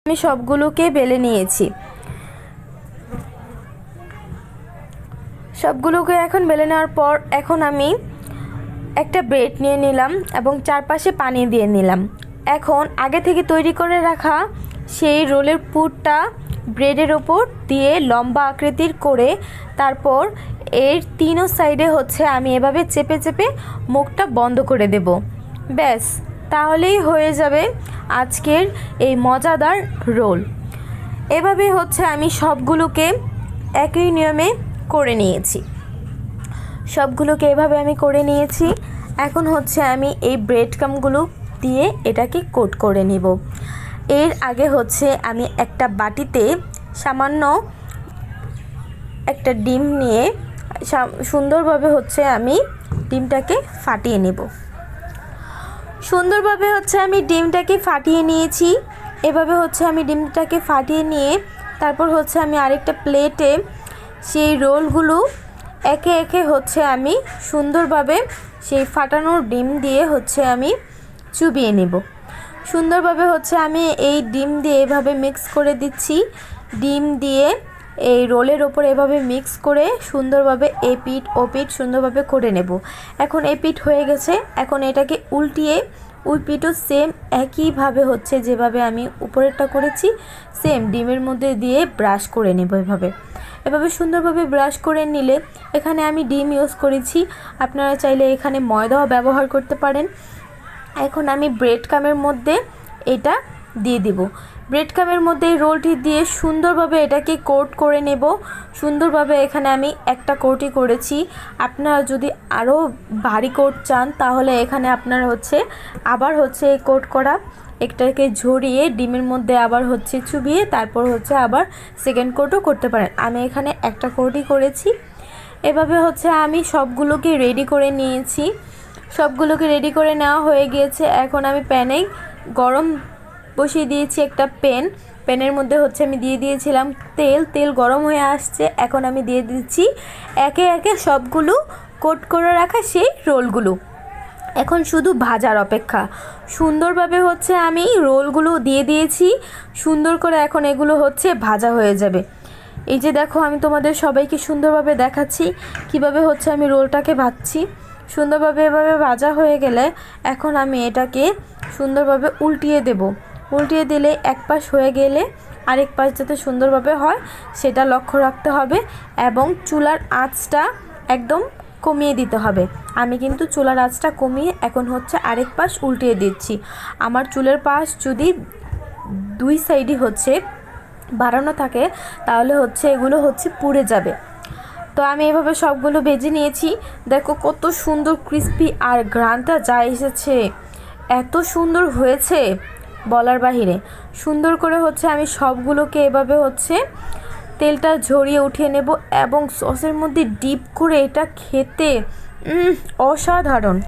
আমি সবগুলোকে বেলে নিয়েছি। সবগুলোকে এখন বেলে নেওয়ার পর এখন আমি একটা ব্রেড নিয়ে নিলাম এবং চারপাশে পানি দিয়ে নিলাম। এখন আগে থেকে তৈরি করে রাখা সেই রোলের পুরটা ব্রেডের ওপর দিয়ে লম্বা আকৃতির করে তারপর এর তিনও সাইডে আমি এভাবে চেপে চেপে মুখটা বন্ধ করে দেব। ব্যাস, তাহলেই হয়ে যাবে আজকের এই মজাদার রোল। এভাবে আমি সবগুলোকে একই নিয়মে করে নিয়েছি। সবগুলোকে এভাবে আমি করে নিয়েছি। এখন আমি এই ব্রেড ক্রাম্বগুলো দিয়ে এটাকে কোট করে নেব। এর আগে আমি একটা বাটিতে সামান্য একটা ডিম নিয়ে সুন্দরভাবে আমি ডিমটাকে ফাটিয়ে নেব। সুন্দরভাবে আমি ডিমটাকে ফাটিয়ে নিয়েছি। এভাবে আমি ডিমটাকে ফাটিয়ে নিয়ে তারপর আমি আরেকটা প্লেটে সেই রোলগুলো একে একে আমি সুন্দরভাবে সেই ফাটানো ডিম দিয়ে আমি চুবিয়ে নেব। সুন্দরভাবে আমি এই ডিম দিয়ে এভাবে মিক্স করে দিচ্ছি। ডিম দিয়ে এই রোলের ওপর এভাবে মিক্স করে সুন্দরভাবে এপিঠ ওপিঠ সুন্দরভাবে করে নেব। এখন এপিঠ হয়ে গেছে, এখন এটাকে উল্টিয়ে ওই পিঠও সেম একইভাবে যেভাবে আমি উপরেরটা করেছি সেম ডিমের মধ্যে দিয়ে ব্রাশ করে নেব। এভাবে সুন্দরভাবে ব্রাশ করে নিলে এখানে আমি ডিম ইউজ করেছি, আপনারা চাইলে এখানে ময়দাও ব্যবহার করতে পারেন। এখন আমি ব্রেড ক্রাম্বের মধ্যে এটা দিয়ে দিব। ব্রেড ক্রাম্বের মধ্যে এই রোলটি দিয়ে সুন্দরভাবে এটাকে কোট করে নেব। সুন্দরভাবে এখানে আমি একটা কোটই করেছি। আপনারা যদি আরও ভারী কোট চান তাহলে এখানে আপনারা আবার এই কোট করা একটাকে ঝরিয়ে ডিমের মধ্যে আবার চুবিয়ে তারপর আবার সেকেন্ড কোটও করতে পারেন। আমি এখানে একটা কোটই করেছি। এভাবে আমি সবগুলোকে রেডি করে নিয়েছি। সবগুলোকে রেডি করে নেওয়া হয়ে গিয়েছে। এখন আমি প্যানে গরম বসিয়ে দিয়েছি একটা প্যানের মধ্যে আমি দিয়ে দিয়েছিলাম তেল গরম হয়ে আসছে। এখন আমি দিয়ে দিচ্ছি একে একে সবগুলো কোট করে রাখা সেই রোলগুলো। এখন শুধু ভাজার অপেক্ষা। সুন্দরভাবে আমি রোলগুলো দিয়ে দিয়েছি। সুন্দর করে এখন এগুলো ভাজা হয়ে যাবে। এই যে দেখো, আমি তোমাদের সবাইকে সুন্দরভাবে দেখাচ্ছি কিভাবে আমি রোলটাকে ভাজছি। সুন্দরভাবে এভাবে ভাজা হয়ে গেলে এখন আমি এটাকে সুন্দরভাবে উল্টিয়ে দেব। উল্টিয়ে দিলে এক পাশ হয়ে গেলে আরেক পাশ যাতে সুন্দরভাবে হয় সেটা লক্ষ্য রাখতে হবে এবং চুলার আঁচটা একদম কমিয়ে দিতে হবে। আমি কিন্তু চুলার আঁচটা কমিয়ে এখন আরেক পাশ উল্টিয়ে দিচ্ছি। আমার চুলের পাশ যদি দুই সাইডই বাড়ানো থাকে তাহলে এগুলো পুড়ে যাবে। তো আমি এভাবে সবগুলো ভেজে নিয়েছি। দেখো কত সুন্দর ক্রিস্পি আর ঘ্রাণটা যা এসেছে, এত সুন্দর হয়েছে বলার বাহিরে। সুন্দর করে আমি সবগুলোকে এভাবে তেলটা ঝরিয়ে উঠিয়ে নেব এবং সসের মধ্যে ডিপ করে এটা খেতে অসাধারণ।